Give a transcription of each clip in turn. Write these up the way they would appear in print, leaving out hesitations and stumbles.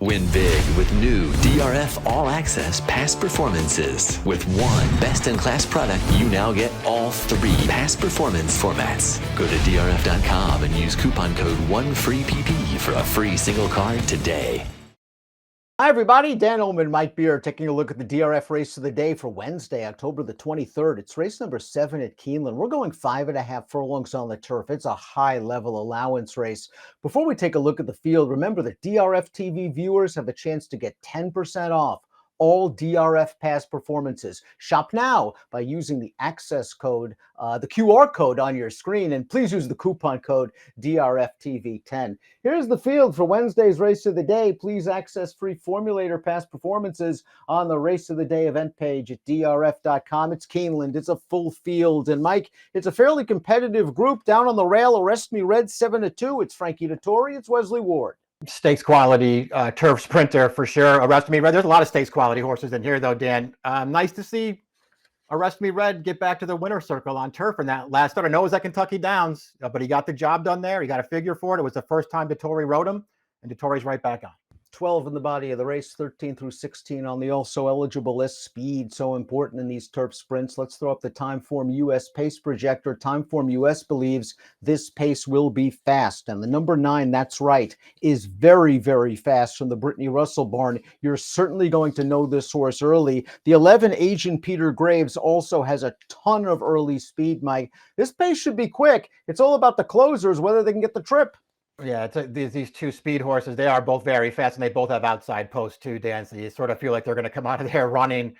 Win big with new DRF All Access past performances. With one best-in-class product, you now get all three past performance formats. Go to DRF.com and use coupon code 1FREEPP for a free single card today. Hi, everybody. Dan Illman, Mike Beer, taking a look at the DRF race of the day for Wednesday, October the 23rd. It's race number 7 at Keeneland. We're going 5.5 furlongs on the turf. It's a high-level allowance race. Before we take a look at the field, remember that DRFTV viewers have a chance to get 10% off all DRF past performances. Shop now by using the access code, the QR code on your screen, and please use the coupon code DRFTV10. Here's the field for Wednesday's race of the day. Please access free formulator past performances on the race of the day event page at DRF.com. It's Keeneland. It's a full field. And Mike, it's a fairly competitive group. Down on the rail, Arrest Me Red 7-2. It's Frankie Dettori. It's Wesley Ward. Stakes quality turf sprinter for sure. Arrest Me Red. There's a lot of stakes quality horses in here, though, Dan. Nice to see Arrest Me Red get back to the winner's circle on turf in that last start. I know it was at Kentucky Downs, but he got the job done there. He got a figure for it. It was the first time Dettori rode him, and Dettori's right back on. 12 in the body of the race, 13 through 16 on the also eligible list. Speed, so important in these turf sprints. Let's throw up the Timeform US pace projector. Timeform US believes this pace will be fast. And the number 9, that's right, is very, very fast from the Brittany Russell barn. You're certainly going to know this horse early. The 11, Agent Peter Graves, also has a ton of early speed, Mike. This pace should be quick. It's all about the closers, whether they can get the trip. Yeah, these two speed horses, they are both very fast, and they both have outside posts too, Dan. So you sort of feel like they're going to come out of there running,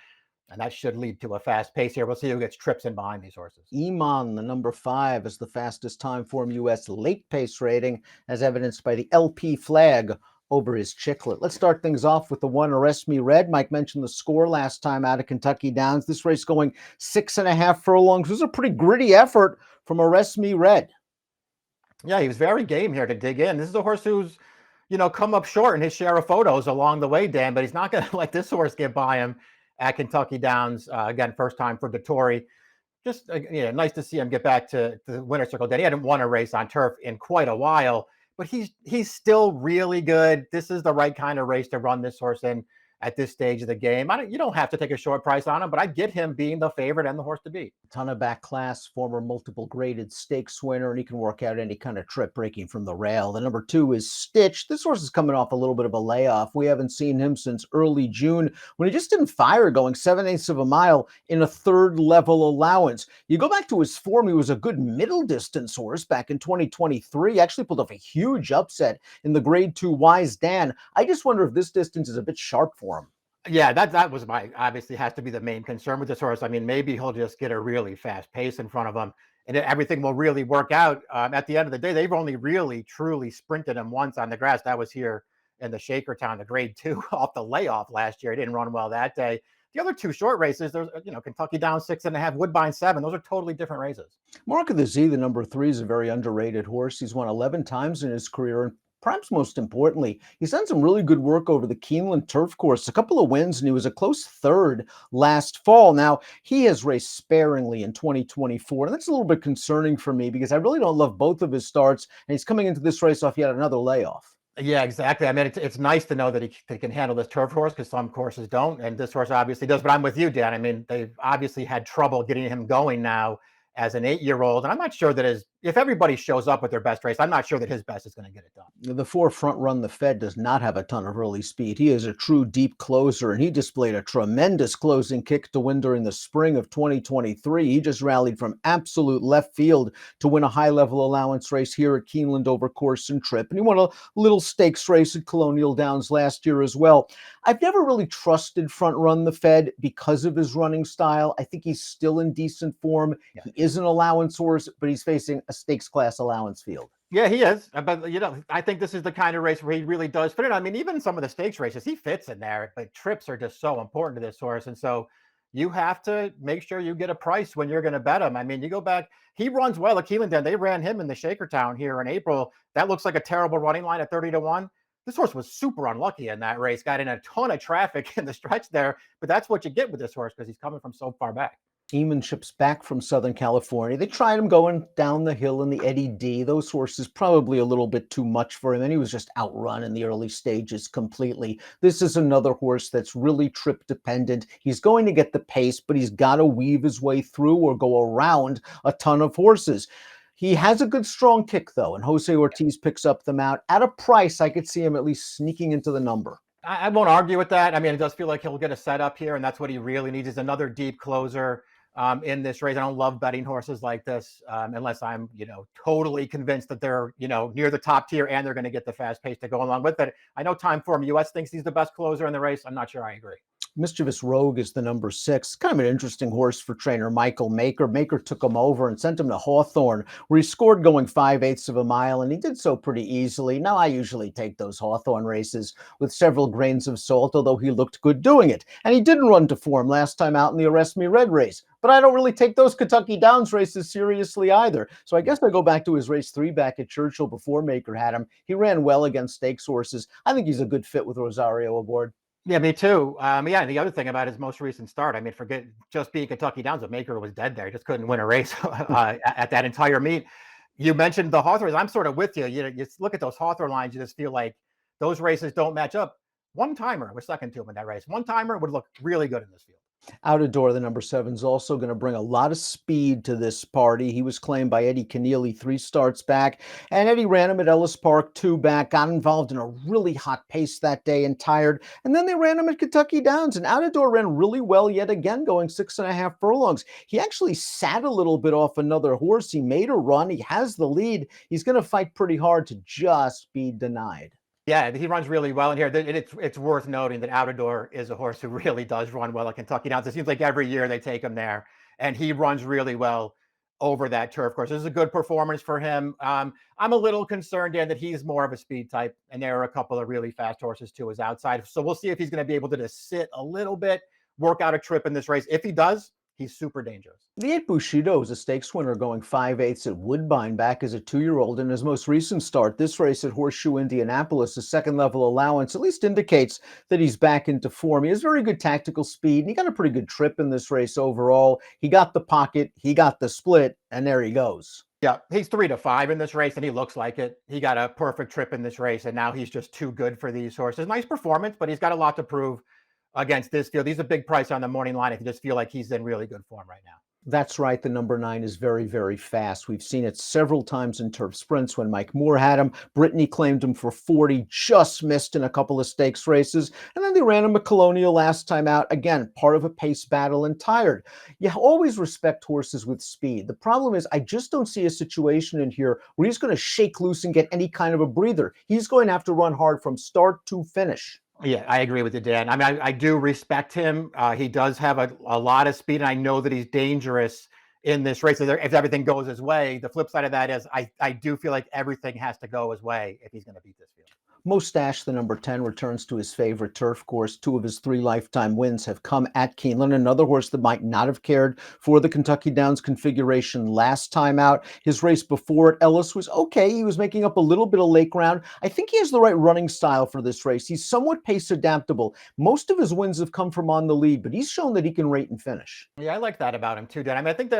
and that should lead to a fast pace here. We'll see who gets trips in behind these horses. Illman, the number 5, is the fastest Timeform US late pace rating, as evidenced by the LP flag over his chiclet. Let's start things off with the 1, Arrest Me Red. Mike mentioned the score last time out of Kentucky Downs. This race going 6.5 furlongs. This is a pretty gritty effort from Arrest Me Red. Yeah, he was very game here to dig in. This is a horse who's, come up short in his share of photos along the way, Dan, but he's not going to let this horse get by him at Kentucky Downs. Again, first time for Dettori. Just, nice to see him get back to the winner's circle. Dan, he hadn't won a race on turf in quite a while, but he's still really good. This is the right kind of race to run this horse in at this stage of the game. You don't have to take a short price on him, but I get him being the favorite and the horse to beat. Ton of back class, former multiple graded stakes winner, and he can work out any kind of trip breaking from the rail. The number 2 is Stitch. This horse is coming off a little bit of a layoff. We haven't seen him since early June, when he just didn't fire, going 7/8 of a mile in a 3rd level allowance. You go back to his form, he was a good middle distance horse back in 2023. Actually pulled off a huge upset in the grade 2 Wise Dan. I just wonder if this distance is a bit sharp for him. Yeah, that was obviously has to be the main concern with this horse. I mean, maybe he'll just get a really fast pace in front of him, and everything will really work out. At the end of the day, they've only really, truly sprinted him once on the grass. That was here in the Shakertown, the grade 2 off the layoff last year. He didn't run well that day. The other 2 short races, there's, Kentucky Downs 6.5, Woodbine 7. Those are totally different races. Mark of the Z, the number 3, is a very underrated horse. He's won 11 times in his career, and perhaps most importantly, he's done some really good work over the Keeneland turf course. A couple of wins, and he was a close 3rd last fall. Now, he has raced sparingly in 2024, and that's a little bit concerning for me because I really don't love both of his starts, and he's coming into this race off yet another layoff. Yeah, exactly. I mean, it's nice to know that he can handle this turf horse, because some courses don't, and this horse obviously does. But I'm with you, Dan. I mean, they've obviously had trouble getting him going now as an 8-year-old, and I'm not sure that if everybody shows up with their best race, I'm not sure that his best is going to get it done. The 4, Front Run the Fed, does not have a ton of early speed. He is a true deep closer, and he displayed a tremendous closing kick to win during the spring of 2023. He just rallied from absolute left field to win a high-level allowance race here at Keeneland over course and trip, and he won a little stakes race at Colonial Downs last year as well. I've never really trusted Front Run the Fed because of his running style. I think he's still in decent form. Yeah. He is an allowance horse, but he's facing a stakes class allowance field. Yeah, he is. But, I think this is the kind of race where he really does fit in. I mean, even some of the stakes races, he fits in there, but trips are just so important to this horse. And so you have to make sure you get a price when you're going to bet him. I mean, you go back, he runs well at Keeneland. They ran him in the Shakertown here in April. That looks like a terrible running line at 30-1. This horse was super unlucky in that race, got in a ton of traffic in the stretch there, but that's what you get with this horse because he's coming from so far back. Illman ships back from Southern California. They tried him going down the hill in the Eddie D. Those horses probably a little bit too much for him, and he was just outrun in the early stages completely. This is another horse that's really trip dependent. He's going to get the pace, but he's got to weave his way through or go around a ton of horses. He has a good strong kick, though, and Jose Ortiz picks up the mount. At a price, I could see him at least sneaking into the number. I won't argue with that. I mean, it does feel like he'll get a setup here, and that's what he really needs is another deep closer in this race. I don't love betting horses like this unless I'm, totally convinced that they're, near the top tier and they're going to get the fast pace to go along with it. I know Time Form US thinks he's the best closer in the race. I'm not sure I agree. Mischievous Rogue is the number 6. Kind of an interesting horse for trainer Michael Maker. Maker took him over and sent him to Hawthorne, where he scored going 5/8 of a mile, and he did so pretty easily. Now, I usually take those Hawthorne races with several grains of salt, although he looked good doing it. And he didn't run to form last time out in the Arrest Me Red race. But I don't really take those Kentucky Downs races seriously either. So I guess I go back to his race 3 back at Churchill before Maker had him. He ran well against stakes horses. I think he's a good fit with Rosario aboard. Yeah, me too. And the other thing about his most recent start, I mean, forget just being Kentucky Downs, the Maker was dead there. He just couldn't win a race at that entire meet. You mentioned the Hawthorns. I'm sort of with you. You look at those Hawthorne lines, you just feel like those races don't match up. One-timer was second to him in that race. One-timer would look really good in this field. Out of door, the number 7 is also going to bring a lot of speed to this party. He was claimed by Eddie Keneally 3 starts back, and Eddie ran him at Ellis Park 2 back, got involved in a really hot pace that day and tired, and then they ran him at Kentucky Downs, and Out of door ran really well yet again, going 6.5 furlongs. He actually sat a little bit off another horse. He made a run. He has the lead. He's going to fight pretty hard to just be denied. Yeah, he runs really well in here. It's worth noting that Out of Door is a horse who really does run well at Kentucky Downs. It seems like every year they take him there, and he runs really well over that turf course. This is a good performance for him. I'm a little concerned, Dan, that he's more of a speed type, and there are a couple of really fast horses to his outside. So we'll see if he's going to be able to just sit a little bit, work out a trip in this race. If he does, he's super dangerous. The 8 Bushido is a stakes winner going 5/8 at Woodbine back as a 2-year-old in his most recent start. This race at Horseshoe Indianapolis, a second level allowance, at least indicates that he's back into form. He has very good tactical speed, and he got a pretty good trip in this race overall. He got the pocket, he got the split, and there he goes. Yeah, he's 3 to 5 in this race, and he looks like it. He got a perfect trip in this race, and now he's just too good for these horses. Nice performance, but he's got a lot to prove against this field. He's a big price on the morning line if you just feel like he's in really good form right now. That's right. The number 9 is very, very fast. We've seen it several times in turf sprints when Mike Moore had him. Brittany claimed him for 40, just missed in a couple of stakes races. And then they ran him at Colonial last time out. Again, part of a pace battle and tired. You always respect horses with speed. The problem is I just don't see a situation in here where he's going to shake loose and get any kind of a breather. He's going to have to run hard from start to finish. Yeah, I agree with you, Dan. I mean, I do respect him. He does have a lot of speed, and I know that he's dangerous in this race. If everything goes his way, the flip side of that is I do feel like everything has to go his way if he's going to beat this field. Mustache, the number 10, returns to his favorite turf course. 2 of his 3 lifetime wins have come at Keeneland, another horse that might not have cared for the Kentucky Downs configuration last time out. His race before at Ellis was okay. He was making up a little bit of lake ground. I think he has the right running style for this race. He's somewhat pace adaptable. Most of his wins have come from on the lead, but he's shown that he can rate and finish. Yeah, I like that about him too, Dan. I mean, I think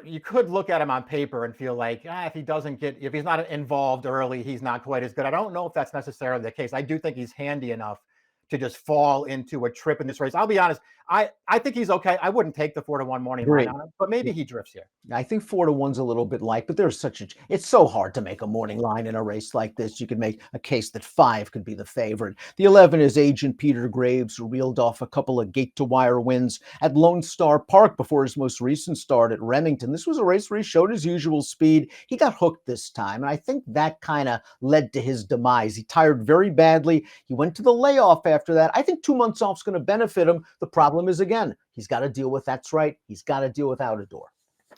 you could look at him on paper and feel like, if he's not involved early, he's not quite as good. I don't know if that's necessarily the case. I do think he's handy enough to just fall into a trip in this race. I'll be honest, I think he's okay. I wouldn't take the 4-1 morning line on him, but maybe he drifts here. I think 4-1's a little bit light, but it's so hard to make a morning line in a race like this. You could make a case that 5 could be the favorite. The 11 is Agent Peter Graves, who reeled off a couple of gate-to-wire wins at Lone Star Park before his most recent start at Remington. This was a race where he showed his usual speed. He got hooked this time, and I think that kind of led to his demise. He tired very badly. He went to the layoff after that. I think 2 months off is going to benefit him. The problem is, again, he's got to deal with, that's right, he's got to deal with Out of Door.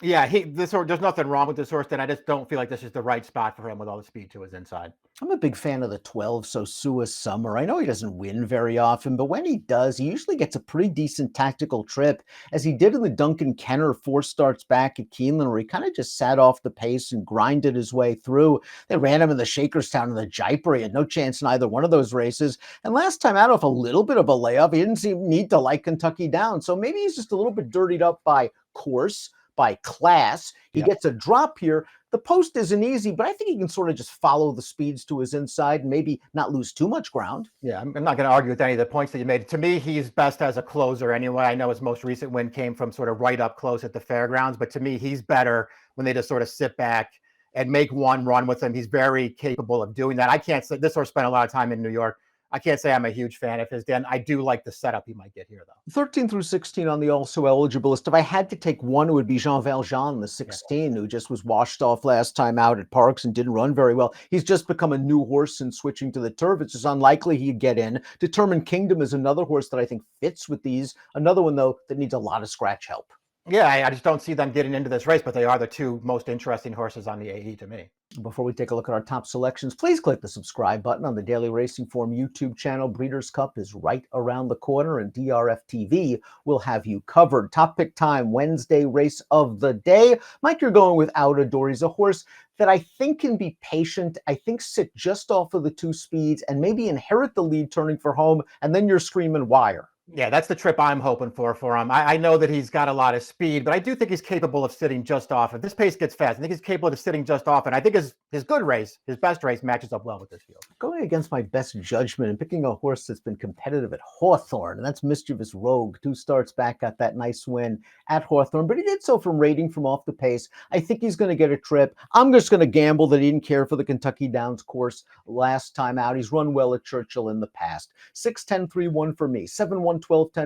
Yeah, there's nothing wrong with this horse, then I just don't feel like this is the right spot for him with all the speed to his inside. I'm a big fan of the 12, Sosua Summer. I know he doesn't win very often, but when he does, he usually gets a pretty decent tactical trip, as he did in the Duncan Kenner 4 starts back at Keeneland, where he kind of just sat off the pace and grinded his way through. They ran him in the Shakerstown and the Jaipur. He had no chance in either one of those races. And last time out off a little bit of a layup, he didn't need to like Kentucky Downs. So maybe he's just a little bit dirtied up by course, by class. He gets a drop here. The post isn't easy, but I think he can sort of just follow the speeds to his inside and maybe not lose too much ground. Yeah, I'm not going to argue with any of the points that you made. To me, he's best as a closer anyway. I know his most recent win came from sort of right up close at the fairgrounds, but to me, he's better when they just sort of sit back and make one run with him. He's very capable of doing that. I can't say this horse spent a lot of time in New York. I can't say I'm a huge fan of his, Dan. I do like the setup he might get here, though. 13 through 16 on the also eligible list. If I had to take one, it would be Jean Valjean, the 16, who just was washed off last time out at Parks and didn't run very well. He's just become a new horse and switching to the turf. It's just unlikely he'd get in. Determined Kingdom is another horse that I think fits with these. Another one, though, that needs a lot of scratch help. Yeah, I just don't see them getting into this race, but they are the two most interesting horses on the AE to me. Before we take a look at our top selections, please click the subscribe button on the Daily Racing Form YouTube channel. Breeders' Cup is right around the corner, and DRFTV will have you covered. Top pick time, Wednesday race of the day. Mike, you're going with Out of Door. He's a horse that I think can be patient. I think sit just off of the two speeds and maybe inherit the lead turning for home, and then you're screaming wire. Yeah, that's the trip I'm hoping for him. I know that he's got a lot of speed, but I do think he's capable of sitting just off. If this pace gets fast, I think he's capable of sitting just off. And I think his good race, his best race, matches up well with this field. Going against my best judgment and picking a horse that's been competitive at Hawthorne, and that's Mischievous Rogue. 2 starts back, got that nice win at Hawthorne, but he did so from rating from off the pace. I think he's going to get a trip. I'm just going to gamble that he didn't care for the Kentucky Downs course last time out. He's run well at Churchill in the past. 6-10-3-1 for me. 7-1-12-10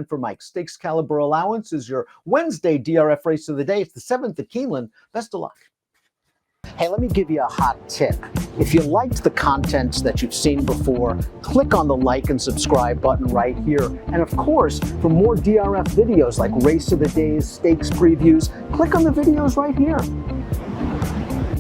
for Mike. Stakes Caliber Allowance is your Wednesday DRF race of the day. It's the 7th at Keeneland. Best of luck. Hey, let me give you a hot tip. If you liked the content that you've seen before, click on the like and subscribe button right here. And of course, for more DRF videos like Race of the Days, stakes previews, click on the videos right here.